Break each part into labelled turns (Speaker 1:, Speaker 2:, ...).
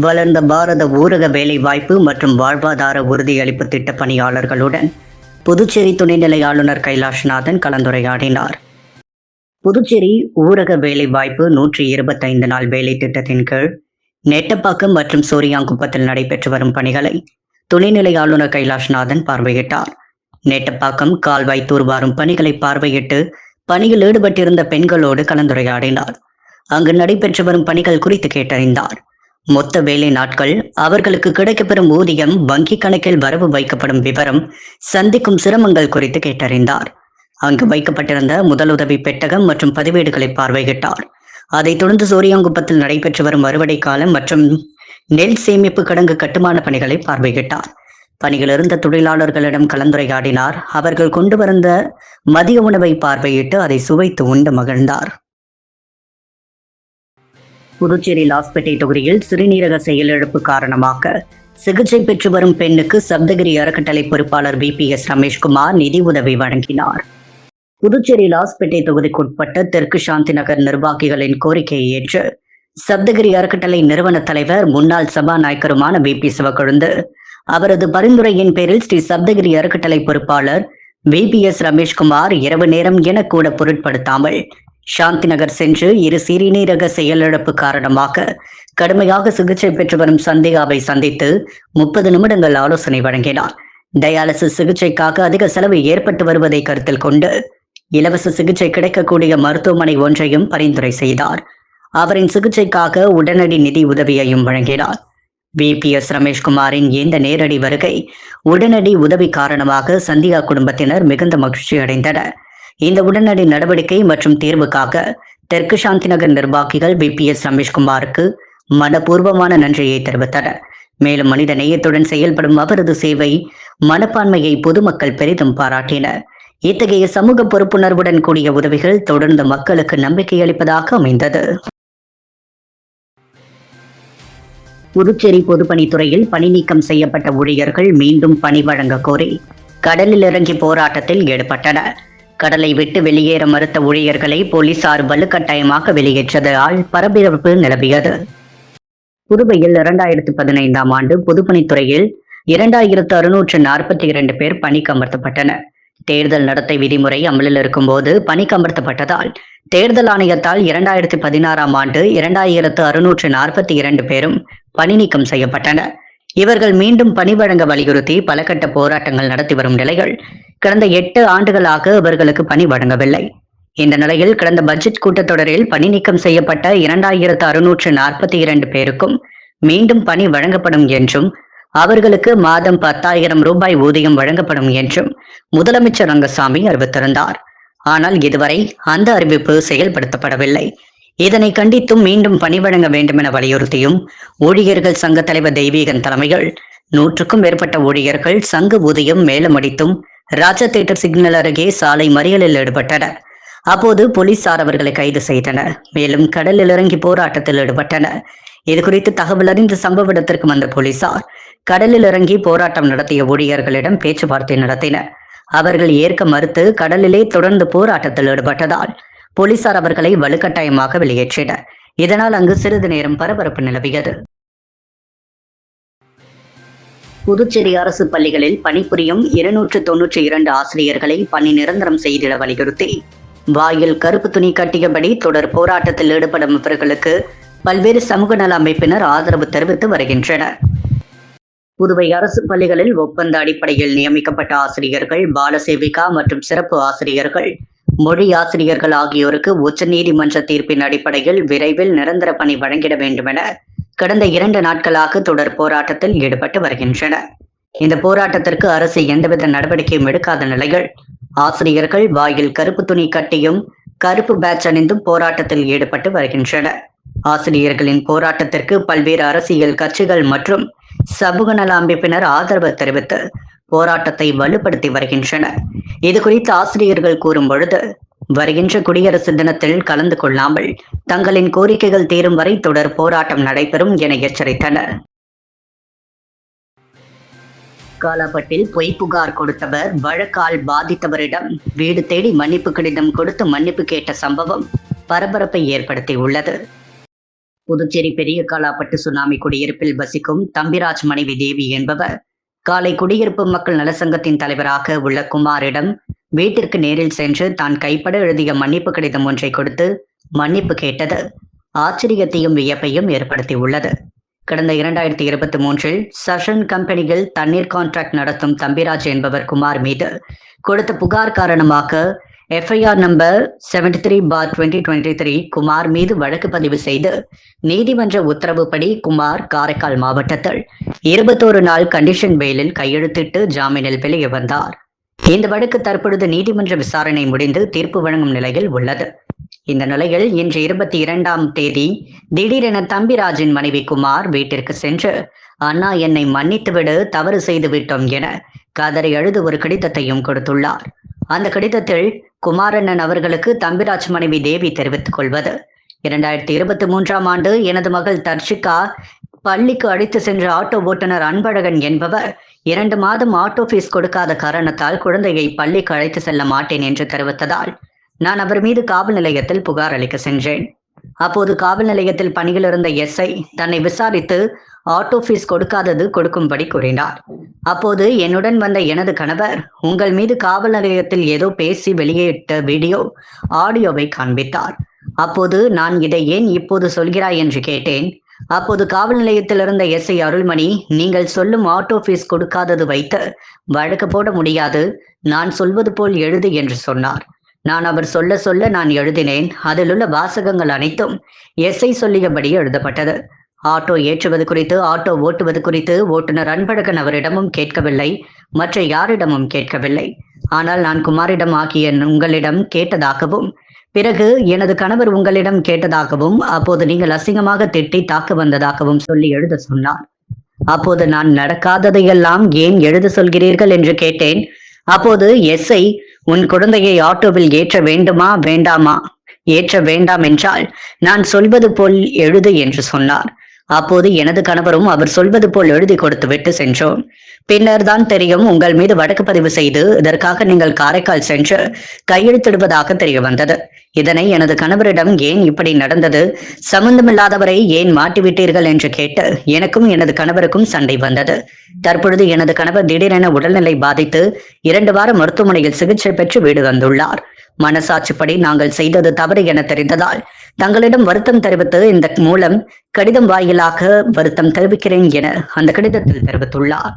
Speaker 1: வளர்ந்த பாரத ஊரக வேலைவாய்ப்பு மற்றும் வாழ்வாதார உறுதியளிப்பு திட்ட பணியாளர்களுடன் புதுச்சேரி துணைநிலை ஆளுநர் கைலாஷ்நாதன் கலந்துரையாடினார். புதுச்சேரி ஊரக வேலைவாய்ப்பு 125 நாள் வேலை திட்டத்தின் கீழ் நெட்டப்பாக்கம் மற்றும் சூரியாங்குப்பத்தில் நடைபெற்று வரும் பணிகளை துணைநிலை ஆளுநர் கைலாஷ்நாதன் பார்வையிட்டார். நெட்டப்பாக்கம் கால்வாய் தூர்வாரும் பணிகளை பார்வையிட்டு பணியில் ஈடுபட்டிருந்த பெண்களோடு கலந்துரையாடினார். அங்கு நடைபெற்று வரும் பணிகள் குறித்து கேட்டறிந்தார். மொத்த வேலை நாட்கள், அவர்களுக்கு கிடைக்கப்பெறும் ஊதியம், வங்கி கணக்கில் வரவு வைக்கப்படும் விவரம், சந்திக்கும் சிரமங்கள் குறித்து கேட்டறிந்தார். அங்கு வைக்கப்பட்டிருந்த முதலுதவி பெட்டகம் மற்றும் பதிவேடுகளை பார்வையிட்டார். அதைத் தொடர்ந்து சூரியாங்குப்பத்தில் நடைபெற்று வரும் அறுவடை காலம் மற்றும் நெல் சேமிப்பு கிடங்கு கட்டுமான பணிகளை பார்வையிட்டார். பணியில் இருந்த தொழிலாளர்களிடம் கலந்துரையாடினார். அவர்கள் கொண்டு வந்த மதிய உணவை பார்வையிட்டு அதை சுவைத்து உண்டு மகிழ்ந்தார். புதுச்சேரி லாஸ்பேட்டை தொகுதியில் சிறுநீரக செயலிழப்பு காரணமாக சிகிச்சை பெற்று வரும் பெண்ணுக்கு சப்தகிரி அறக்கட்டளை பொறுப்பாளர் VPS ரமேஷ்குமார் நிதி உதவி வழங்கினார். புதுச்சேரி லாஸ்பேட்டை தொகுதிக்குட்பட்ட தெற்கு சாந்தி நகர் நிர்வாகிகளின் கோரிக்கையை ஏற்று சப்தகிரி அறக்கட்டளை நிறுவன தலைவர் முன்னாள் சபாநாயகருமான VP சிவக்கொழுந்து அவரது பரிந்துரையின் பேரில் ஸ்ரீ சப்தகிரி அறக்கட்டளை பொறுப்பாளர் VPS ரமேஷ்குமார் இரவு நேரம் என கூட பொருட்படுத்தாமல் சாந்தி நகர் சென்று இரு சிறுநீரக செயலிழப்பு காரணமாக கடுமையாக சிகிச்சை பெற்று வரும் சந்திகாவை சந்தித்து 30 நிமிடங்கள் ஆலோசனை வழங்கினார். டயாலிசிஸ் சிகிச்சைக்காக அதிக செலவு ஏற்பட்டு வருவதை கருத்தில் கொண்டு இலவச சிகிச்சை கிடைக்கக்கூடிய மருத்துவமனை ஒன்றையும் பரிந்துரை செய்தார். அவரின் சிகிச்சைக்காக உடனடி நிதி உதவியையும் வழங்கினார். VPS ரமேஷ்குமாரின் இந்த நேரடி வருகை, உடனடி உதவி காரணமாக சந்திகா குடும்பத்தினர் மிகுந்த மகிழ்ச்சி அடைந்தனர். இந்த உடனடி நடவடிக்கை மற்றும் தீர்வுக்காக தெற்கு சாந்தி நகர் நிர்வாகிகள் VPS ரமேஷ்குமாருக்கு மனப்பூர்வமான நன்றியை தெரிவித்தனர். மேலும் மனித நேயத்துடன் செயல்படும் அவரது சேவை மனப்பான்மையை பொதுமக்கள் பெரிதும் பாராட்டினர். இத்தகைய சமூக பொறுப்புணர்வுடன் கூடிய உதவிகள் தொடர்ந்து மக்களுக்கு நம்பிக்கை அளிப்பதாக அமைந்தது. புதுச்சேரி பொதுப்பணித்துறையில் பணி நீக்கம் செய்யப்பட்ட ஊழியர்கள் மீண்டும் பணி வழங்க கோரி கடலில் இறங்கி போராட்டத்தில் ஈடுபட்டனர். கடலை விட்டு வெளியேற மறுத்த ஊழியர்களை போலீசார் வலுக்கட்டாயமாக வெளியேற்றதால் பரபரப்பு நிலவியது. புதுவையில் 2015ஆம் ஆண்டு பொதுப்பணித்துறையில் 2642 பேர் பணிக்கு அமர்த்தப்பட்டனர். தேர்தல் நடத்தை விதிமுறை அமலில் இருக்கும்போது பணிக்கு அமர்த்தப்பட்டதால் தேர்தல் ஆணையத்தால் 2016ஆம் ஆண்டு 2642 பேரும் பணி நீக்கம் செய்யப்பட்டனர். இவர்கள் மீண்டும் பணி வழங்க வலியுறுத்தி பல கட்ட போராட்டங்கள் நடத்தி வரும் நிலையில் கடந்த 8 ஆண்டுகளாக அவர்களுக்கு பணி வழங்கவில்லை. இந்த நிலையில் கடந்த பட்ஜெட் கூட்டத்தொடரில் பணி நீக்கம் செய்யப்பட்ட 2642 பேருக்கும் மீண்டும் பணி வழங்கப்படும் என்றும் அவர்களுக்கு மாதம் 10,000 ரூபாய் ஊதியம் வழங்கப்படும் என்றும் முதலமைச்சர் ரங்கசாமி அறிவித்திருந்தார். ஆனால் இதுவரை அந்த அறிவிப்பு செயல்படுத்தப்படவில்லை. இதனை கண்டித்தும் மீண்டும் பணி வழங்க வேண்டும் என வலியுறுத்தியும் ஊழியர்கள் சங்க தலைவர் தெய்வீகன் தலைமையில் 100க்கும் மேற்பட்ட ஊழியர்கள் சங்க ஊதியம் மேலமடித்தும் ராஜா தியேட்டர் சிக்னல் அருகே சாலை மறியலில் ஈடுபட்டனர். அப்போது போலீசார் அவர்களை கைது செய்தனர். மேலும் கடலில் இறங்கி போராட்டத்தில் ஈடுபட்டனர். இதுகுறித்து தகவல் அறிந்த சம்பவ இடத்திற்கு வந்த போலீசார் கடலில் இறங்கி போராட்டம் நடத்திய ஊழியர்களிடம் பேச்சுவார்த்தை நடத்தினர். அவர்கள் ஏற்க மறுத்து கடலிலே தொடர்ந்து போராட்டத்தில் ஈடுபட்டதால் போலீசார் அவர்களை வலுக்கட்டாயமாக வெளியேற்றினர். இதனால் அங்கு சிறிது நேரம் பரபரப்பு நிலவியது. புதுச்சேரி அரசு பள்ளிகளில் பணிபுரியும் 292 ஆசிரியர்களை பணி நிரந்தரம் செய்திட வலியுறுத்தி வாயில் கருப்பு துணி கட்டியபடி தொடர் போராட்டத்தில் ஈடுபடும் இவர்களுக்கு பல்வேறு சமூக நல அமைப்பினர் ஆதரவு தெரிவித்து வருகின்றனர். புதுவை அரசு பள்ளிகளில் ஒப்பந்த அடிப்படையில் நியமிக்கப்பட்ட ஆசிரியர்கள், பாலசேவிகா மற்றும் சிறப்பு ஆசிரியர்கள், மொழி ஆசிரியர்கள் ஆகியோருக்கு உச்சநீதிமன்ற தீர்ப்பின் அடிப்படையில் விரைவில் நிரந்தர பணி வழங்கிட வேண்டும் என கடந்த 2 நாட்களாக தொடர் போராட்டத்தில் ஈடுபட்டு வருகின்றனர். இந்த போராட்டத்திற்கு அரசு எந்தவித நடவடிக்கையும் எடுக்காத நிலையில் ஆசிரியர்கள் வாயில் கருப்பு துணி கட்டியும் கருப்பு பேட்ச் அணிந்தும் போராட்டத்தில் ஈடுபட்டு வருகின்றனர். ஆசிரியர்களின் போராட்டத்திற்கு பல்வேறு அரசியல் கட்சிகள் மற்றும் சமூக நல அமைப்பினர் ஆதரவு தெரிவித்து போராட்டத்தை வலுப்படுத்தி வருகின்றனர். இது குறித்து ஆசிரியர்கள் கூறும் பொழுது, வருகின்ற குடியரசு தினத்தில் கலந்து கொள்ளாமல் தங்களின் கோரிக்கைகள் தீரும் வரை தொடர் போராட்டம் நடைபெறும் என எச்சரித்தனர். காலாப்பட்டில் பொய் புகார் கொடுத்தவர் வழக்கால் பாதித்தவரிடம் வீடு தேடி மன்னிப்பு கடிதம் கொடுத்து மன்னிப்பு கேட்ட சம்பவம் பரபரப்பை ஏற்படுத்தியுள்ளது. புதுச்சேரி பெரிய காலாப்பட்டு சுனாமி குடியிருப்பில் வசிக்கும் தம்பிராஜ் மனைவி தேவி என்பவர் காலை குடியிருப்பு மக்கள் நலசங்கத்தின் தலைவராக உள்ள குமாரிடம் வீட்டிற்கு நேரில் சென்று தான் கைப்பட எழுதிய மன்னிப்பு கடிதம் ஒன்றை கொடுத்து மன்னிப்பு கேட்டது ஆச்சரியத்தையும் வியப்பையும் ஏற்படுத்தியுள்ளது. கடந்த 2023 சஷன் கம்பெனியில் தண்ணீர் கான்ட்ராக்ட் நடத்தும் தம்பிராஜ் என்பவர் குமார் மீது கொடுத்த புகார் காரணமாக FIR நம்பர் 73/2023 குமார் மீது வழக்கு பதிவு செய்து நீதிமன்ற உத்தரவுப்படி குமார் காரைக்கால் மாவட்டத்தில் 21 நாள் கண்டிஷன் பெயிலில் கையெழுத்திட்டு ஜாமீனில் வெளியே வந்தார். இந்த வழக்கு தற்பொழுது நீதிமன்ற விசாரணை முடிந்து தீர்ப்பு வழங்கும் நிலையில் உள்ளது. இந்த நிலையில் இன்று 22ஆம் தேதி திடீரென தம்பிராஜின் மனைவி குமார் வீட்டிற்கு சென்று அண்ணா என்னை மன்னித்துவிடு, தவறு செய்து விட்டோம் என கதறி அழுது ஒரு கடிதத்தையும் கொடுத்துள்ளார். அந்த கடிதத்தில் குமாரண்ணன் அவர்களுக்கு தம்பிராஜ் மனைவி தேவி தெரிவித்துக் கொள்வது, 2023ஆம் ஆண்டு எனது மகள் தர்ஷிகா பள்ளிக்கு அழைத்து சென்ற ஆட்டோ ஓட்டுநர் அன்பழகன் என்பவர் 2 மாதம் ஆட்டோ ஃபீஸ் கொடுக்காத காரணத்தால் குழந்தையை பள்ளிக்கு அழைத்து செல்ல மாட்டேன் என்று தெரிவித்ததால் நான் அவர் மீது காவல் நிலையத்தில் புகார் அளிக்க சென்றேன். அப்போது காவல் நிலையத்தில் பணியில் இருந்த SI தன்னை விசாரித்து ஆட்டோ ஃபீஸ் கொடுக்கும்படி கூறினார். அப்போது என்னுடன் வந்த எனது கணவர் உங்கள் மீது காவல் நிலையத்தில் ஏதோ பேசி வெளியிட்ட ஆடியோவை காண்பித்தார். அப்போது நான் இதை ஏன் இப்போது சொல்கிறாய் என்று கேட்டேன். அப்போது காவல் நிலையத்தில் இருந்த SI அருள்மணி, நீங்கள் சொல்லும் ஆட்டோ ஃபீஸ் கொடுக்காதது வைத்து வழக்கு போட முடியாது, நான் சொல்வது போல் எழுது என்று சொன்னார். நான் அவர் சொல்ல நான் எழுதினேன். அதில் உள்ள வாசகங்கள் அனைத்தும் SI சொல்லியபடி எழுதப்பட்டது. ஆட்டோ ஏற்றுவது குறித்து, ஆட்டோ ஓட்டுவது குறித்து ஓட்டுநர் அன்பழகன் அவரிடமும் கேட்கவில்லை, மற்ற யாரிடமும் கேட்கவில்லை. ஆனால் நான் குமாரிடம் ஆகிய உங்களிடம் கேட்டதாகவும், பிறகு எனது கணவர் உங்களிடம் கேட்டதாகவும், அப்போது நீங்கள் அசிங்கமாக திட்டி தாக்க வந்ததாகவும் சொல்லி எழுத சொன்னார். அப்போது நான் நடக்காததையெல்லாம் ஏன் எழுத சொல்கிறீர்கள் என்று கேட்டேன். அப்போது SI உன் குழந்தையை ஆட்டோவில் ஏற்ற வேண்டுமா வேண்டாமா, ஏற்ற வேண்டாம் என்றால் நான் சொல்வது போல் எழுது என்று சொன்னார். அப்போது எனது கணவரும் அவர் சொல்வது போல் எழுதி கொடுத்து விட்டு சென்றோம். பின்னர் தான் தெரியும் உங்கள் மீது வழக்கு பதிவு செய்து இதற்காக நீங்கள் காரைக்கால் சென்று கையெழுத்திடுவதாக தெரிய வந்தது. இதனை எனது கணவரிடம் ஏன் இப்படி நடந்தது, சம்பந்தமில்லாதவரை ஏன் மாட்டிவிட்டீர்கள் என்று கேட்டு எனக்கும் எனது கணவருக்கும் சண்டை வந்தது. தற்பொழுது எனது கணவர் திடீரென உடல்நிலை பாதித்து 2 வார மருத்துவமனையில் சிகிச்சை பெற்று வீடு வந்துள்ளார். மனசாட்சிப்படி நாங்கள் செய்தது தவறு என தெரிந்ததால் தங்களிடம் வருத்தம் தெரிவித்து இந்த மூலம் கடிதம் வாயிலாக வருத்தம் தெரிவிக்கிறேன் என அந்த கடிதத்தில் தெரிவித்துள்ளார்.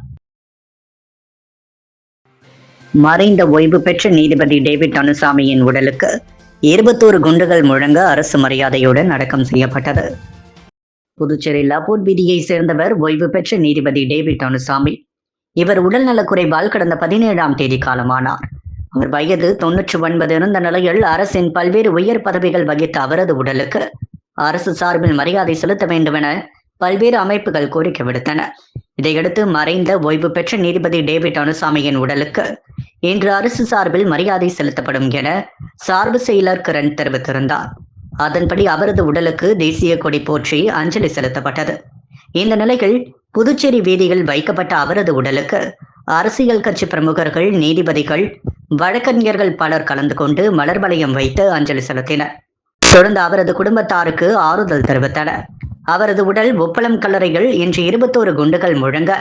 Speaker 1: மறைந்த ஓய்வு பெற்ற நீதிபதி டேவிட் அனுசாமியின் உடலுக்கு 21 குண்டுகள் முழங்க அரசு மரியாதையுடன் அடக்கம் செய்யப்பட்டது. புதுச்சேரி லபோட் வீதியை சேர்ந்தவர் ஓய்வு பெற்ற நீதிபதி டேவிட் அனுசாமி. இவர் உடல்நலக் குறைவால் கடந்த 17ஆம் தேதி காலமானார். அவர் வயது 99 இருந்த நிலையில் அரசின் பல்வேறு உயர் பதவிகள் வகித்த அவரது உடலுக்கு அரசு சார்பில் மரியாதை செலுத்த வேண்டும் என பல்வேறு அமைப்புகள் கோரிக்கை விடுத்தன. இதையடுத்து மறைந்த ஓய்வு பெற்ற நீதிபதி டேவிட் அனுசாமியின் உடலுக்கு இன்று அரசு சார்பில் மரியாதை செலுத்தப்படும் என சார்பு செயலர் கிரண் தெரிவித்திருந்தார். அதன்படி அவரது உடலுக்கு தேசிய கொடி போற்றி அஞ்சலி செலுத்தப்பட்டது. இந்த நிலையில் புதுச்சேரி வீதியில் வைக்கப்பட்ட அவரது உடலுக்கு அரசியல் கட்சி பிரமுகர்கள், நீதிபதிகள், வழக்கறிஞர்கள் பலர் கலந்து கொண்டு மலர் வளையம் வைத்து அஞ்சலி செலுத்தினர். தொடர்ந்து அவரது குடும்பத்தாருக்கு ஆறுதல் தெரிவித்தனர். அவரது உடல் உப்பளம் கல்லறையில் இன்று 21 குண்டுகள் முழங்க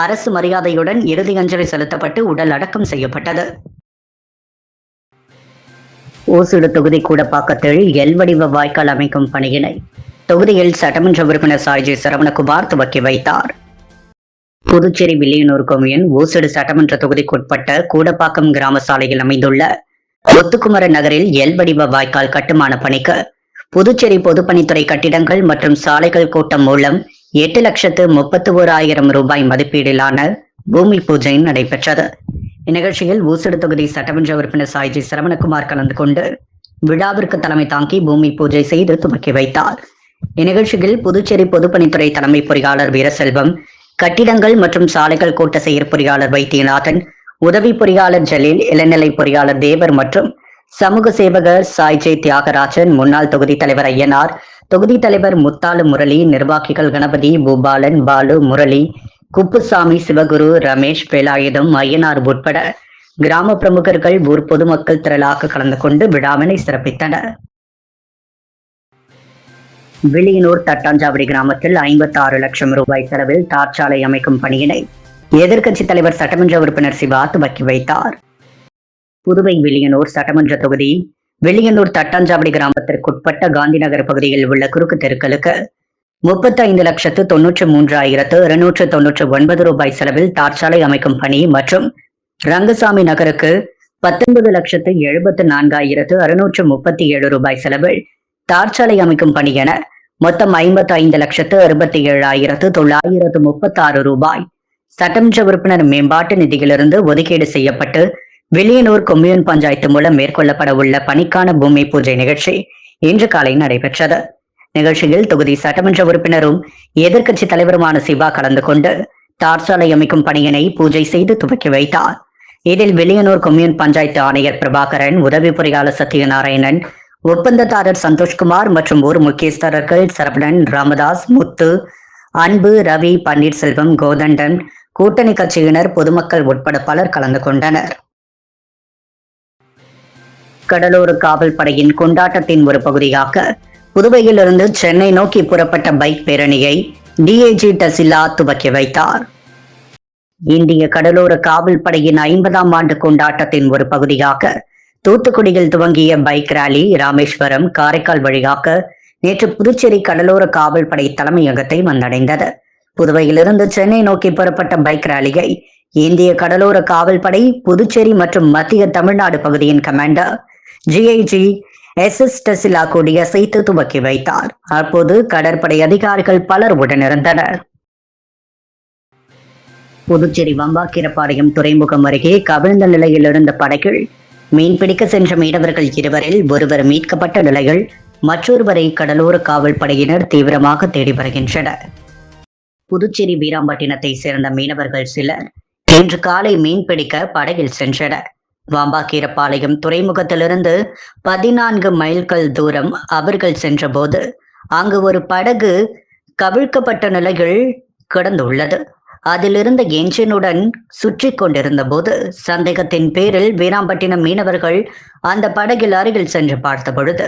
Speaker 1: அரசு மரியாதையுடன் இறுதி அஞ்சலி செலுத்தப்பட்டு உடல் அடக்கம் செய்யப்பட்டது. ஓசூடு தொகுதி கூடப்பாக்கத்தில் எல் வடிவ வாய்க்கால் அமைக்கும் பணியினை தொகுதியில் சட்டமன்ற உறுப்பினர் சாய்ஜி சரவணகுமார் துவக்கி வைத்தார். புதுச்சேரி வில்லியனூர் கொம்யூன் ஓசூடு சட்டமன்ற தொகுதிக்குட்பட்ட கூடப்பாக்கம் கிராம சாலையில் அமைந்துள்ள ஒத்துக்குமர நகரில் எல் வடிவ வாய்க்கால் கட்டுமான பணிக்கு புதுச்சேரி பொதுப்பணித்துறை கட்டிடங்கள் மற்றும் சாலைகள் கூட்டம் மூலம் 8,31,000 ரூபாய் மதிப்பீடிலான பூமி பூஜை நடைபெற்றது. இந்நிகழ்ச்சியில் ஓசூடு தொகுதி சட்டமன்ற உறுப்பினர் சாய்ஜி சரவணகுமார் கலந்து கொண்டு விழாவிற்கு தலைமை தாங்கி பூமி பூஜை செய்து துவக்கி வைத்தார். இந்நிகழ்ச்சியில் புதுச்சேரி பொதுப்பணித்துறை தலைமை பொறியாளர் வீரசெல்வம், கட்டிடங்கள் மற்றும் சாலைகள் கூட்ட செயற் பொறியாளர் வைத்தியநாதன், உதவி பொறியாளர் ஜலீல், இளநிலை பொறியாளர் தேவர் மற்றும் சமூக சேவகர் சாய்ஜே தியாகராஜன், முன்னாள் தொகுதி தலைவர் ஐயனார், தொகுதி தலைவர் முத்தாலு முரளி, நிர்வாகிகள் கணபதி, பூபாலன், பாலு, முரளி, குப்புசாமி, சிவகுரு, ரமேஷ், வேலாயுதம், ஐயனார் உட்பட கிராம பிரமுகர்கள், ஊர் பொதுமக்கள் திரளாக கலந்து கொண்டு விழாவினை சிறப்பித்தனர். வில்லியனூர் தட்டாஞ்சாவடி கிராமத்தில் 56 லட்சம் ரூபாய் செலவில் தார்ச்சாலை அமைக்கும் பணியினை எதிர்க்கட்சித் தலைவர் சட்டமன்ற உறுப்பினர் சிவா துவக்கி வைத்தார். புதுவை வில்லியனூர் சட்டமன்ற தொகுதி வில்லியனூர் தட்டாஞ்சாவடி கிராமத்திற்குட்பட்ட காந்திநகர் பகுதியில் உள்ள குறுக்கு தெருக்களுக்கு 35,93,299 ரூபாய் செலவில் தார்ச்சாலை அமைக்கும் பணி மற்றும் ரங்கசாமி நகருக்கு 19,74,637 ரூபாய் செலவில் தார்ச்சாலை அமைக்கும் பணி என மொத்தம் 55,67,936 ரூபாய் சட்டமன்ற உறுப்பினர் மேம்பாட்டு நிதியிலிருந்து ஒதுக்கீடு செய்யப்பட்டு வில்லியனூர் கொம்யூன் பஞ்சாயத்து மூலம் மேற்கொள்ளப்பட உள்ள பணிக்கான பூமி பூஜை நிகழ்ச்சி இன்று காலை நடைபெற்றது. நிகழ்ச்சியில் தொகுதி சட்டமன்ற உறுப்பினரும் எதிர்க்கட்சி தலைவருமான சிவா கலந்து கொண்டு தார்ச்சாலை அமைக்கும் பணியினை பூஜை செய்து துவக்கி வைத்தார். இதில் வில்லியனூர் கொம்யூன் பஞ்சாயத்து ஆணையர் பிரபாகரன், உதவி பொறியாளர் சத்யநாராயணன், ஒப்பந்ததாரர் சந்தோஷ்குமார் மற்றும் ஊர் முக்கியஸ்தர்கள் சரவணன், ராமதாஸ், முத்து, அன்பு, ரவி, பன்னீர்செல்வம், கோதண்டன், கூட்டணி கட்சியினர், பொதுமக்கள் உட்பட பலர் கலந்து கொண்டனர். கடலோர காவல் படையின் கொண்டாட்டத்தின் ஒரு பகுதியாக புதுவையிலிருந்து சென்னை நோக்கி புறப்பட்ட பைக் பேரணியை டிஐஜி டசிலா துவக்கி வைத்தார். இந்திய கடலோர காவல் படையின் 50ஆம் ஆண்டு கொண்டாட்டத்தின் ஒரு பகுதியாக தூத்துக்குடியில் துவங்கிய பைக் ராலி ராமேஸ்வரம், காரைக்கால் வழியாக நேற்று புதுச்சேரி கடலோர காவல் படை தலைமையகத்தை வந்தடைந்தது. புதுவையிலிருந்து சென்னை நோக்கி புறப்பட்ட பைக் ராலியை இந்திய கடலோர காவல் படை புதுச்சேரி மற்றும் மத்திய தமிழ்நாடு பகுதியின் கமாண்டர் ஜிஐஜி எஸ் டசிலா கொடியசைத்து துவக்கி வைத்தார். அப்போது கடற்படை அதிகாரிகள் பலர் உடனிருந்தனர். புதுச்சேரி வம்பாக்கீரப்பாளையம் துறைமுகம் அருகே கவிழ்ந்த நிலையில் இருந்த படகில் மீன்பிடிக்க சென்ற மீனவர்கள் 2 ஒருவர் மீட்கப்பட்ட நிலையில் மற்றொருவரை கடலோர காவல் படையினர் தீவிரமாக தேடி வருகின்றனர். புதுச்சேரி வீராம்பட்டினத்தை சேர்ந்த மீனவர்கள் சிலர் இன்று காலை மீன்பிடிக்க படகில் சென்றனர். வம்பாக்கீரப்பாளையம் துறைமுகத்திலிருந்து 14 மைல்கள் தூரம் அவர்கள் சென்றபோது அங்கு ஒரு படகு கவிழ்க்கப்பட்ட நிலையில் கிடந்துள்ளது. அதிலிருந்த என்ஜினுடன் சுற்றி கொண்டிருந்த போது சந்தேகத்தின் பேரில் வீராம்பட்டினம் மீனவர்கள் அந்த படகில் அருகில் சென்று பார்த்த பொழுது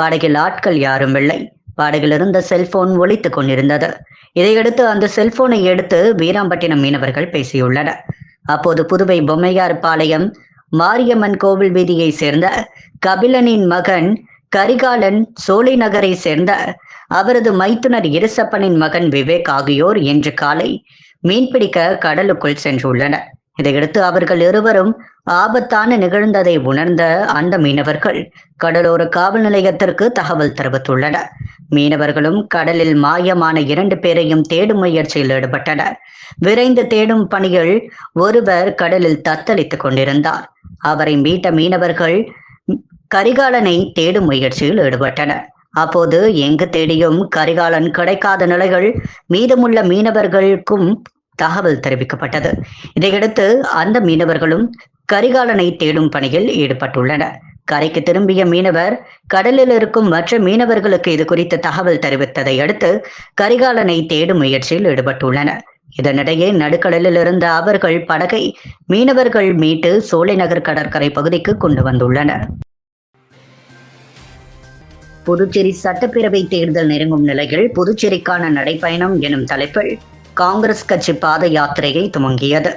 Speaker 1: படகில் ஆட்கள் யாரும் இல்லை. படகில் இருந்த செல்போன் ஒலித்துக் கொண்டிருந்தது. இதையடுத்து அந்த செல்போனை எடுத்து வீராம்பட்டினம் மீனவர்கள் பேசியுள்ளனர். அப்போது புதுவை பொம்மையார்பாளையம் மாரியம்மன் கோவில் வீதியை சேர்ந்த கபிலனின் மகன் கரிகாலன், சோலை நகரை சேர்ந்த அவரது மைத்துனர் இருசப்பனின் மகன் விவேக் ஆகியோர் இன்று காலை மீன்பிடிக்க கடலுக்குள் சென்றுள்ளனர். இதையடுத்து அவர்கள் இருவரும் ஆபத்தான நிகழ்ந்ததை உணர்ந்த அந்த மீனவர்கள் கடலோர காவல் நிலையத்திற்கு தகவல் தெரிவித்துள்ளனர். மீனவர்களும் கடலில் மாயமான 2 பேரையும் தேடும் முயற்சியில் ஈடுபட்டனர். விரைந்து தேடும் பணியில் ஒருவர் கடலில் தத்தளித்துக் கொண்டிருந்தார். அவரை மீட்ட மீனவர்கள் கரிகாலனை தேடும் முயற்சியில் ஈடுபட்டனர். அப்போது எங்கு தேடியும் கரிகாலன் கிடைக்காத நிலைகள் மீதமுள்ள மீனவர்களுக்கும் தகவல் தெரிவிக்கப்பட்டது. இதையடுத்து அந்த மீனவர்களும் கரிகாலனை தேடும் பணியில் ஈடுபட்டுள்ளனர். கரைக்கு திரும்பிய மீனவர் கடலில் இருக்கும் மற்ற மீனவர்களுக்கு இது குறித்து தகவல் தெரிவித்ததை அடுத்து கரிகாலனை தேடும் முயற்சியில் ஈடுபட்டுள்ளனர். இதனிடையே நடுக்கடலில் இருந்த அவர்கள் படகை மீனவர்கள் மீட்டு சோலை நகர் கடற்கரை பகுதிக்கு கொண்டு வந்துள்ளனர். புதுச்சேரி சட்டப்பேரவை தேர்தல் நெருங்கும் நிலையில் புதுச்சேரிக்கான நடைப்பயணம் எனும் தலைப்பில் காங்கிரஸ் கட்சி பாத யாத்திரையை துவங்கியது.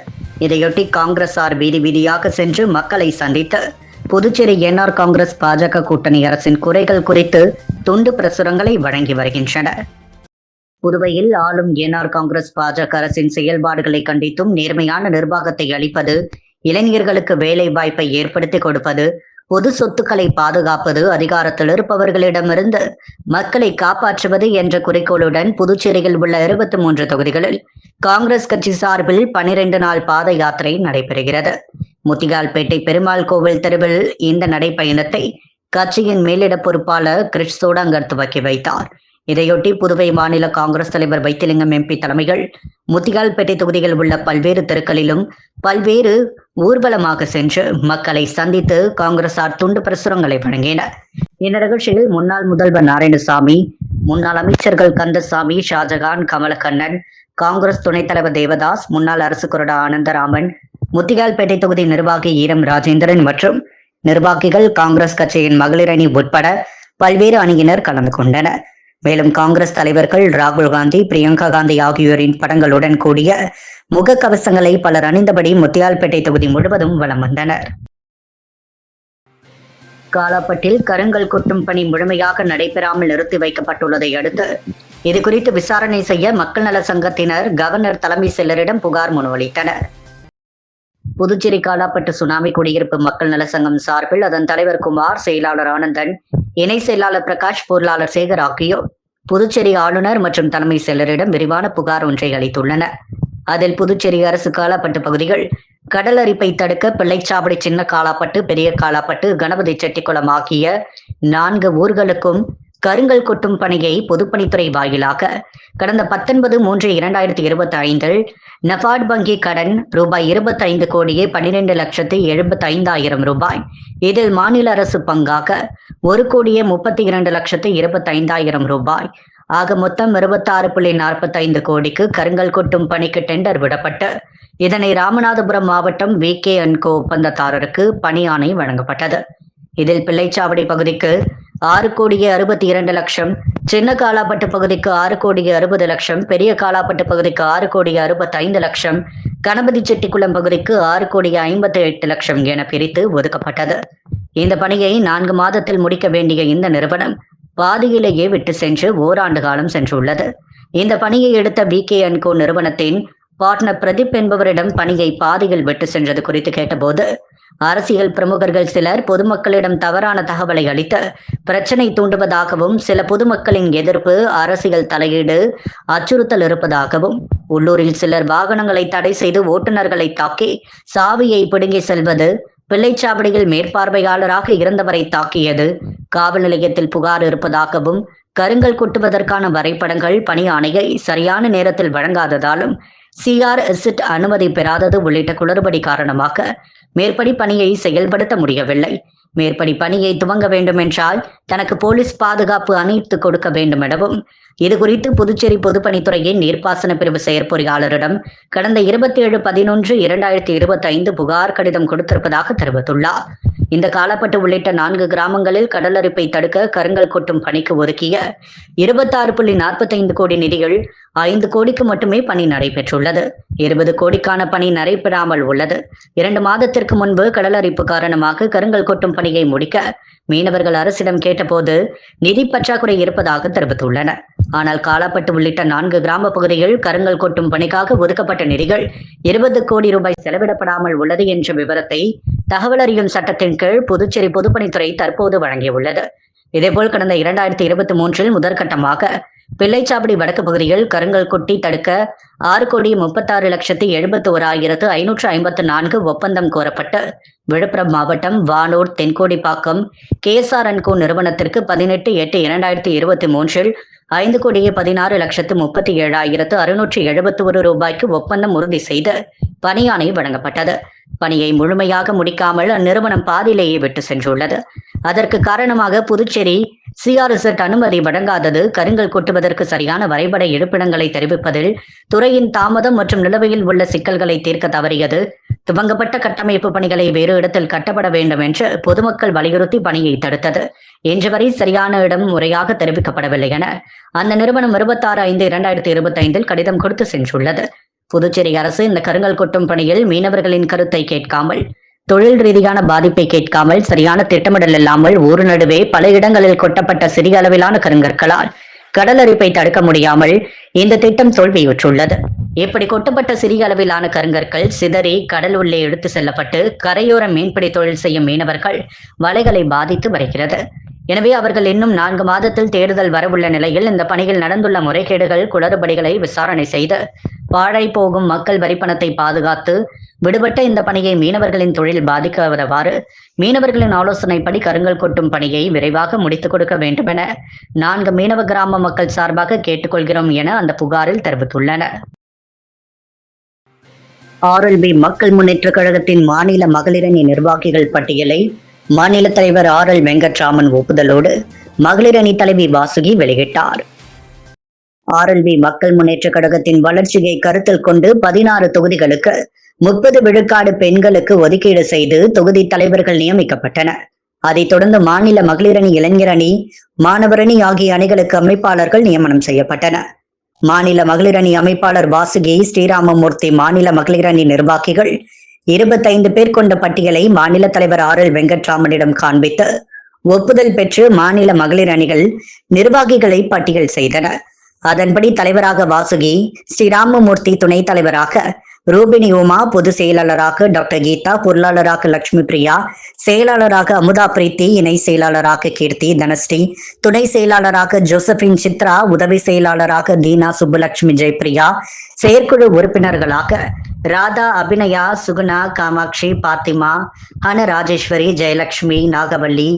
Speaker 1: இதையொட்டி காங்கிரசார் வீதி வீதியாக சென்று மக்களை சந்தித்து புதுச்சேரி என்ஆர் காங்கிரஸ் பாஜக கூட்டணி அரசின் குறைகள் குறித்து துண்டு பிரசுரங்களை வழங்கி வருகின்றனர். புதுவையில் ஆளும் என்ஆர் காங்கிரஸ் பாஜக அரசின் செயல்பாடுகளை கண்டித்தும் நேர்மையான நிர்வாகத்தை அளிப்பது, இளைஞர்களுக்கு வேலை வாய்ப்பை ஏற்படுத்தி கொடுப்பது, பொது சொத்துக்களை பாதுகாப்பது, அதிகாரத்தில் இருப்பவர்களிடமிருந்து மக்களை காப்பாற்றுவது என்ற குறிக்கோளுடன் புதுச்சேரியில் உள்ள 23 தொகுதிகளில் காங்கிரஸ் கட்சி சார்பில் 12 நாள் பாத யாத்திரை நடைபெறுகிறது. முத்தியால்பேட்டை பெருமாள் கோவில் தெருவில் இந்த நடைப்பயணத்தை கட்சியின் மேலிட பொறுப்பாளர் கிரிஷ் சோடாங்கர் துவக்கி வைத்தார். இதையொட்டி புதுவை மாநில காங்கிரஸ் தலைவர் வைத்திலிங்கம் எம்பி தலைமையில் முத்தியால்பேட்டை தொகுதியில் உள்ள பல்வேறு தெருக்களிலும் பல்வேறு ஊர்வலமாக சென்று மக்களை சந்தித்து காங்கிரசார் துண்டு பிரசுரங்களை வழங்கினர். இந்த நிகழ்ச்சியில் முன்னாள் முதல்வர் நாராயணசாமி, முன்னாள் அமைச்சர்கள் கந்தசாமி, ஷாஜகான், கமலக்கண்ணன், காங்கிரஸ் துணைத் தலைவர் தேவதாஸ், முன்னாள் அரசு கொறடா ஆனந்தராமன், முத்தியால்பேட்டை தொகுதி நிர்வாகி ஈரம் ராஜேந்திரன் மற்றும் நிர்வாகிகள், காங்கிரஸ் கட்சியின் மகளிர் அணி உட்பட பல்வேறு அணியினர் கலந்து கொண்டனர். மேலும் காங்கிரஸ் தலைவர்கள் ராகுல் காந்தி, பிரியங்கா காந்தி ஆகியோரின் படங்களுடன் கூடிய முகக்கவசங்களை பலர் அணிந்தபடி முத்தியால்பேட்டை தொகுதி முழுவதும் வலம் வந்தனர். காலாப்பட்டில் கருங்கல் கொட்டும் பணி முழுமையாக நடைபெறாமல் நிறுத்தி வைக்கப்பட்டுள்ளதை அடுத்து இதுகுறித்து விசாரணை செய்ய மக்கள் நல சங்கத்தினர் கவர்னர் தலைமை செயலரிடம் புகார் மனு அளித்தனர். புதுச்சேரி காலாப்பட்டு சுனாமி குடியிருப்பு மக்கள் நல சங்கம் சார்பில் அதன் தலைவர் குமார், செயலாளர் ஆனந்தன், இணை செயலாளர் பிரகாஷ், பொருளாளர் சேகர் ஆகியோர் புதுச்சேரி ஆளுநர் மற்றும் தலைமை செயலரிடம் விரிவான புகார் ஒன்றை அளித்துள்ளனர். அதில் புதுச்சேரி அரசு காலாப்பட்டு பகுதிகள் கடல் அரிப்பை தடுக்க பிள்ளைச்சாவடி, சின்ன காலாப்பட்டு, பெரிய காலாப்பட்டு, கணபதி செட்டிக்குளம் ஆகிய 4 ஊர்களுக்கும் கருங்கல் கொட்டும் பணியை பொதுப்பணித்துறை வாயிலாக கடந்த 19/3/2025 நபார்ட் வங்கி கடன் ரூபாய் 25 கோடியே 12,75,000 ரூபாய். இதில் மாநில அரசு பங்காக 1,32,25,000 ரூபாய் ஆக மொத்தம் 26.45 கோடிக்கு கருங்கல் கொட்டும் பணிக்கு டெண்டர் விடப்பட்டு இதனை ராமநாதபுரம் மாவட்டம் VK&Co ஒப்பந்ததாரருக்கு பணி ஆணை வழங்கப்பட்டது. இதில் பிள்ளைச்சாவடி பகுதிக்கு 6,62,00,000, சின்ன காலாப்பட்டு பகுதிக்கு 6,60,00,000, பெரிய காலாப்பட்டு பகுதிக்கு 6,65,00,000, கணபதி செட்டிக்குளம் பகுதிக்கு 6,58,00,000 என பிரித்து ஒதுக்கப்பட்டது. இந்த பணியை 4 மாதத்தில் முடிக்க வேண்டிய இந்த நிறுவனம் பாதியிலேயே விட்டு சென்று ஓராண்டு காலம் சென்றுள்ளது. இந்த பணியை எடுத்த VK&Co நிறுவனத்தின் பார்ட்னர் பிரதீப் என்பவரிடம் பணியை பாதியில் விட்டு சென்றது குறித்து கேட்டபோது அரசியல் பிரமுகர்கள் சிலர் பொதுமக்களிடம் தவறான தகவலை அளித்து பிரச்சனை தூண்டுவதாகவும், சில பொதுமக்களின் எதிர்ப்பு, அரசியல் தலையீடு, அச்சுறுத்தல் இருப்பதாகவும், உள்ளூரில் சிலர் வாகனங்களை தடை செய்து ஓட்டுநர்களை தாக்கி சாவியை பிடுங்கி செல்வது, பிள்ளைச்சாவடியில் மேற்பார்வையாளராக இருந்தவரை தாக்கியது, காவல் நிலையத்தில் புகார் இருப்பதாகவும், கருங்கல் கொட்டுவதற்கான வரைபடங்கள், பணி ஆணையை சரியான நேரத்தில் வழங்காததாலும், CRZ அனுமதி பெறாதது உள்ளிட்ட குளறுபடி காரணமாக மேற்படி பணியை செயல்படுத்த முடியவில்லை. மேற்படி பணியை துவங்க வேண்டுமென்றால் தனக்கு போலீஸ் பாதுகாப்பு அணைத்து கொடுக்க வேண்டும் எனவும், இதுகுறித்து புதுச்சேரி பொதுப்பணித்துறையின் நீர்ப்பாசன பிரிவு செயற்பொறியாளரிடம் கடந்த 27/11/2025 புகார் கடிதம் கொடுத்திருப்பதாக தெரிவித்துள்ளார். இந்த காலாப்பட்டு உள்ளிட்ட 4 கிராமங்களில் கடல் அரிப்பை தடுக்க கருங்கல் கொட்டும் பணிக்கு ஒதுக்கிய 26.45 கோடி நிதிகள் 5 கோடிக்கு மட்டுமே பணி நடைபெற்றுள்ளது. 20 கோடிக்கான பணி நடைபெறாமல் உள்ளது. 2 மாதத்திற்கு முன்பு கடல் அரிப்பு காரணமாக கருங்கல் கொட்டும் பணியை முடிக்க மீனவர்கள் அரசிடம் கேட்டபோது நிதி பற்றாக்குறை இருப்பதாக தெரிவித்துள்ளனர். ஆனால் காலாப்பட்டு உள்ளிட்ட 4 கிராம பகுதிகள் கருங்கல் கொட்டும் பணிக்காக ஒதுக்கப்பட்ட நிதிகள் 20 கோடி ரூபாய் செலவிடப்படாமல் உள்ளது என்ற விவரத்தை தகவல் அறியும் சட்டத்தின் கீழ் புதுச்சேரி பொதுப்பணித்துறை தற்போது வழங்கியுள்ளது. இதேபோல் கடந்த 2023 முதற்கட்டமாக பிள்ளைச்சாவடி வடக்கு பகுதியில் கருங்கல் கொட்டி தடுக்க 6,36,71,554 ஒப்பந்தம் கோரப்பட்டு விழுப்புரம் மாவட்டம் வானூர், தென்கோடிப்பாக்கம் KSR&Co நிறுவனத்திற்கு 18/8/2023 5,16,37,671 ரூபாய்க்கு ஒப்பந்தம் உறுதி செய்து பணி ஆணை வழங்கப்பட்டது. பணியை முழுமையாக முடிக்காமல் அந்நிறுவனம் பாதியிலேயே விட்டு சென்றுள்ளது. அதற்கு காரணமாக புதுச்சேரி CRZ அனுமதி வழங்காதது, கருங்கல் கொட்டுவதற்கு சரியான வரைபட இருப்பிடங்களை தெரிவிப்பதில் துறையின் தாமதம் மற்றும் நிலுவையில் உள்ள சிக்கல்களை தீர்க்க தவறியது, துவங்கப்பட்ட கட்டமைப்பு பணிகளை வேறு இடத்தில் கட்டப்பட வேண்டும் என்று பொதுமக்கள் வலியுறுத்தி பணியை தடுத்தது, இன்று வரை சரியான இடம் முறையாக தெரிவிக்கப்படவில்லை என அந்த நிறுவனம் 26/5/2025 கடிதம் கொடுத்து சென்றுள்ளது. புதுச்சேரி அரசு இந்த கருங்கல் கொட்டும் பணியில் மீனவர்களின் கருத்தை கேட்காமல், தொழில் ரீதியான பாதிப்பை கேட்காமல், சரியான திட்டமிடல் இல்லாமல் ஊர் நடுவே பல இடங்களில் கொட்டப்பட்ட சிறிய அளவிலான கருங்கற்களால் கடல் அரிப்பை தடுக்க முடியாமல் இந்த திட்டம் தோல்வியுற்றுள்ளது. இப்படி கொட்டப்பட்ட சிறிய அளவிலான கருங்கற்கள் சிதறி கடல் உள்ளே எடுத்து செல்லப்பட்டு கரையோர மீன்பிடி தொழில் செய்யும் மீனவர்கள் வலைகளை பாதித்து வருகிறது. எனவே அவர்கள் இன்னும் 4 மாதத்தில் தேடுதல் வரவுள்ள நிலையில் இந்த பணியில் நடந்துள்ள முறைகேடுகள், குளறுபடிகளை விசாரணை செய்து பாழை போகும் மக்கள் வரிப்பணத்தை பாதுகாத்து விடுபட்ட இந்த பணியை மீனவர்களின் தொழில் பாதிக்காதவாறு மீனவர்களின் ஆலோசனைப்படி கருங்கல் கொட்டும் பணியை விரைவாக முடித்துக் கொடுக்க வேண்டும் என 4 மீனவ கிராம மக்கள் சார்பாக கேட்டுக்கொள்கிறோம் என அந்த புகாரில் தெரிவித்துள்ளனர். RLB மக்கள் முன்னேற்ற கழகத்தின் மாநில மகளிரணி நிர்வாகிகள் பட்டியலை மாநில தலைவர் RL வெங்கட்ராமன் ஒப்புதலோடு மகளிரணி தலைவி வாசுகி வெளியிட்டார். RLB மக்கள் முன்னேற்ற கழகத்தின் வளர்ச்சியை கருத்தில் கொண்டு 16 தொகுதிகளுக்கு 30 விழுக்காடு பெண்களுக்கு ஒதுக்கீடு செய்து தொகுதி தலைவர்கள் நியமிக்கப்பட்டனர். அதைத் தொடர்ந்து மாநில மகளிர் அணி, இளைஞர் அணி, மாணவர் அணி ஆகிய அணிகளுக்கு அமைப்பாளர்கள் நியமனம் செய்யப்பட்டனர். மாநில மகளிர் அணி அமைப்பாளர் வாசுகி ஸ்ரீராமமூர்த்தி, மாநில மகளிர் அணி நிர்வாகிகள் 25 பேர் கொண்ட பட்டியலை மாநில தலைவர் RL வெங்கட்ராமனிடம் காண்பித்து ஒப்புதல் பெற்று மாநில மகளிர் அணிகள் நிர்வாகிகளை பட்டியல் செய்தனர். அதன்படி தலைவராக வாசுகி ஸ்ரீராமமூர்த்தி, துணைத் தலைவராக ரூபினி உமா, பொதுச் செயலாளராக டாக்டர் கீதா, பொருளாளராக லட்சுமி பிரியா, செயலாளராக அமுதா பிரீத்தி, இணை செயலாளராக கீர்த்தி தனஸ்ரீ, துணை செயலாளராக ஜோசபின் சித்ரா, உதவி செயலாளராக தீனா சுப்புலட்சுமி ஜெயபிரியா, செயற்குழு உறுப்பினர்களாக ராதா, அபிநயா, சுகுணா, காமாட்சி, பாத்திமா, ஹன ராஜேஸ்வரி, ஜெயலட்சுமி, நாகவல்லி,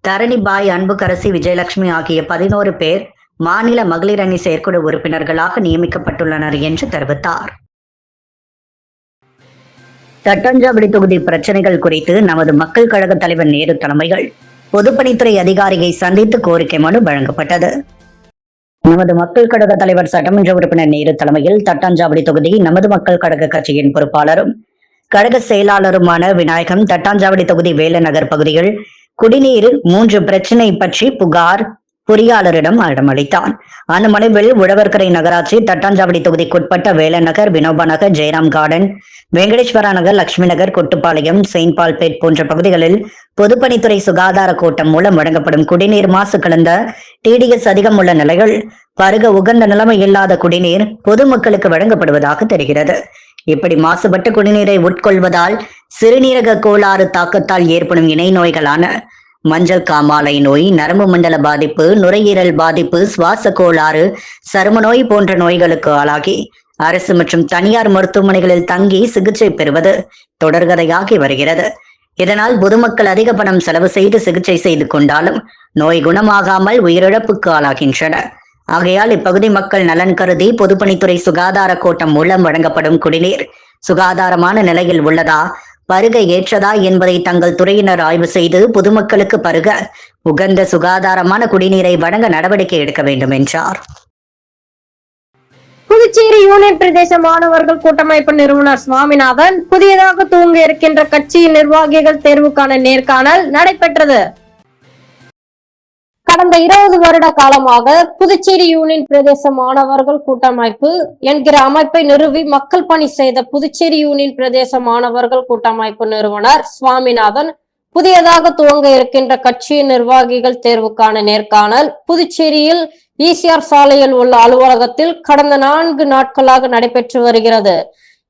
Speaker 1: தரணிபாய், அன்புக்கரசி, விஜயலட்சுமி ஆகிய 11 பேர் மாநில மகளிர் அணி செயற்குழு உறுப்பினர்களாக நியமிக்கப்பட்டுள்ளனர் என்று தெரிவித்தார். தட்டாஞ்சாவடி தொகுதி பிரச்சனைகள் குறித்து நமது மக்கள் கழக தலைவர் நேரு தலைமையில் பொதுப்பணித்துறை அதிகாரியை சந்தித்து கோரிக்கை மனு வழங்கப்பட்டது. நமது மக்கள் கழக தலைவர் சட்டமன்ற உறுப்பினர் நேரு தலைமையில் தட்டாஞ்சாவடி தொகுதி நமது மக்கள் கழக கட்சியின் பொறுப்பாளரும் கழக செயலாளருமான விநாயகம் தட்டாஞ்சாவடி தொகுதி வேலநகர் பகுதியில் குடிநீர் 3 பிரச்சினை பற்றி புகார் பொறியாளரிடம் அளித்தான். அந்த மனுவில் உழவர்கரை நகராட்சி, தட்டாஞ்சாவடி தொகுதிக்குட்பட்ட வேலநகர், வினோபா நகர், ஜெயராம் கார்டன், வெங்கடேஸ்வரா நகர், லட்சுமி நகர், கொட்டுப்பாளையம், செயின்ட் பால்பேட் போன்ற பகுதிகளில் பொதுப்பணித்துறை சுகாதார கோட்டம் மூலம் வழங்கப்படும் குடிநீர் மாசு கலந்த TDS அதிகம் உள்ள நிலையில் பருக உகந்த நிலைமை இல்லாத குடிநீர் பொதுமக்களுக்கு வழங்கப்படுவதாக தெரிகிறது. இப்படி மாசுபட்ட குடிநீரை உட்கொள்வதால் சிறுநீரக கோளாறு தாக்கத்தால் ஏற்படும் இணை நோய்களான மஞ்சள் காமாலை நோய், நரம்பு மண்டல பாதிப்பு, நுரையீரல் பாதிப்பு, சுவாச கோளாறு, சரும நோய் போன்ற நோய்களுக்கு ஆளாகி அரசு மற்றும் தனியார் மருத்துவமனைகளில் தங்கி சிகிச்சை பெறுவது தொடர்கதையாகி வருகிறது. இதனால் பொதுமக்கள் அதிக பணம் செலவு செய்து சிகிச்சை செய்து கொண்டாலும் நோய் குணமாகாமல் உயிரிழப்புக்கு ஆளாகின்றனர். ஆகையால் இப்பகுதி மக்கள் நலன் கருதி பொதுப்பணித்துறை சுகாதார கோட்டம் மூலம் வழங்கப்படும் குடிநீர் சுகாதாரமான நிலையில் உள்ளதா, பருக ஏற்றதா என்பதை தங்கள் துறையினர் ஆய்வு செய்து பொதுமக்களுக்கு பருக உகந்த சுகாதாரமான குடிநீரை வழங்க நடவடிக்கை எடுக்க வேண்டும் என்றார்.
Speaker 2: புதுச்சேரி யூனியன் பிரதேச மாணவர்கள் கூட்டமைப்பு நிறுவனர் சுவாமிநாதன் புதியதாக துவங்க இருக்கின்ற கட்சியின் நிர்வாகிகள் தேர்வுக்கான நேர்காணல் நடைபெற்றது. கடந்த 20 வருட காலமாக புதுச்சேரி யூனியன் பிரதேச மாணவர்கள் கூட்டமைப்பு என்கிற அமைப்பை நிறுவி மக்கள் பணி செய்த புதுச்சேரி யூனியன் பிரதேச மாணவர்கள் கூட்டமைப்பு நிறுவனர் சுவாமிநாதன் புதியதாக துவங்க இருக்கின்ற கட்சியின் நிர்வாகிகள் தேர்வுக்கான நேர்காணல் புதுச்சேரியில் ECR சாலையில் உள்ள அலுவலகத்தில் கடந்த 4 நாட்களாக நடைபெற்று வருகிறது.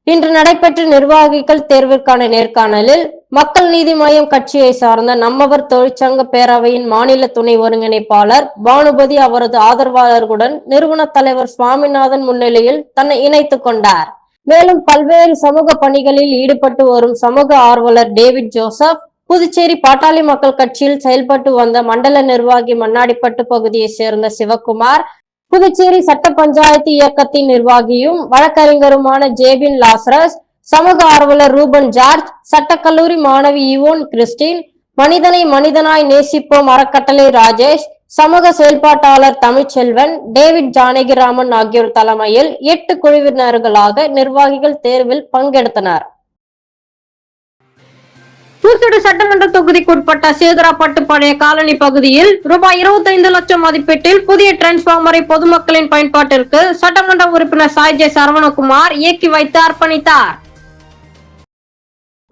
Speaker 2: இன்று நடைபெற்ற நிர்வாகிகள் தேர்விற்கான நேர்காணலில் மக்கள் நீதி மய்யம் கட்சியை சார்ந்த நம்மவர் தொழிற்சங்க பேரவையின் மாநில துணை ஒருங்கிணைப்பாளர் பானுபதி அவரது ஆதரவாளர்களுடன் நிறுவன தலைவர் சுவாமிநாதன் முன்னிலையில் தன்னை இணைத்துக் கொண்டார். மேலும் பல்வேறு சமூக பணிகளில் ஈடுபட்டு வரும் சமூக ஆர்வலர் டேவிட் ஜோசப், புதுச்சேரி பாட்டாளி மக்கள் கட்சியில் செயல்பட்டு வந்த மண்டல நிர்வாகி மண்ணாடிப்பட்டு பகுதியை சேர்ந்த சிவகுமார், புதுச்சேரி சட்ட பஞ்சாயத்து இயக்கத்தின் நிர்வாகியும் வழக்கறிஞருமான ஜேபின் லாசரஸ், சமூக ஆர்வலர் ரூபன் ஜார்ஜ், சட்டக்கல்லூரி மாணவி ஈவோன் கிறிஸ்டின், மனிதனை மனிதனாய் நேசிப்போம் அறக்கட்டளை ராஜேஷ், சமூக செயல்பாட்டாளர் தமிழ்ச்செல்வன், டேவிட் ஜானகிராமன் ஆகியோர் தலைமையில் 8 குழுவினர்களாக நிர்வாகிகள் தேர்வில் பங்கெடுத்தனர். தூத்துக்குடி சட்டமன்ற தொகுதிக்குட்பட்ட சேதுராப்பட்டு பழைய காலனி பகுதியில் ரூபாய் 25 லட்சம் மதிப்பீட்டில் புதிய டிரான்ஸ்பார்மரை பொதுமக்களின் பயன்பாட்டிற்கு சட்டமன்ற உறுப்பினர் சாய்ஜே சரவணகுமார் இயக்கி வைத்து அர்ப்பணித்தார்.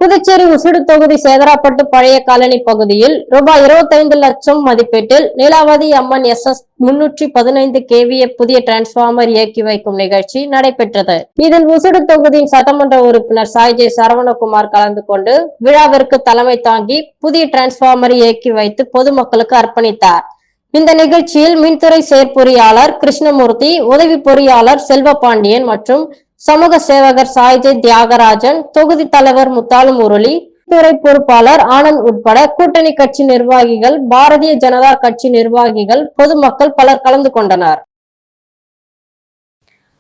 Speaker 2: புதுச்சேரி உசுடு தொகுதி சேதராப்பட்டு பழைய காலனி பகுதியில் ரூபாய் 25 லட்சம் மதிப்பீட்டில் நீலாவதி அம்மன் SS 315 kVA புதிய டிரான்ஸ்பார்மர் இயக்கி வைக்கும் நிகழ்ச்சி நடைபெற்றது. இதில் உசுடு தொகுதியின் சட்டமன்ற உறுப்பினர் சாய்ஜே சரவணகுமார் கலந்து கொண்டு விழாவிற்கு தலைமை தாங்கி புதிய டிரான்ஸ்பார்மர் இயக்கி வைத்து பொதுமக்களுக்கு அர்ப்பணித்தார். இந்த நிகழ்ச்சியில் மின்துறை செயற்பொறியாளர் கிருஷ்ணமூர்த்தி, உதவி பொறியாளர் செல்வபாண்டியன் மற்றும் சமூக சேவகர் சாய்ஜே தியாகராஜன், தொகுதி தலைவர் முத்தாலு முரளி, துறை பொறுப்பாளர் ஆனந்த் உட்பட கூட்டணி கட்சி நிர்வாகிகள், பாரதிய ஜனதா கட்சி நிர்வாகிகள், பொதுமக்கள் பலர் கலந்து கொண்டனர்.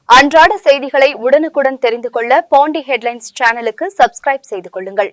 Speaker 3: அன்றாட செய்திகளை உடனுக்குடன் தெரிந்து கொள்ள பாண்டி ஹெட்லைன்ஸ் சேனலுக்கு சப்ஸ்கிரைப் செய்து கொள்ளுங்கள்.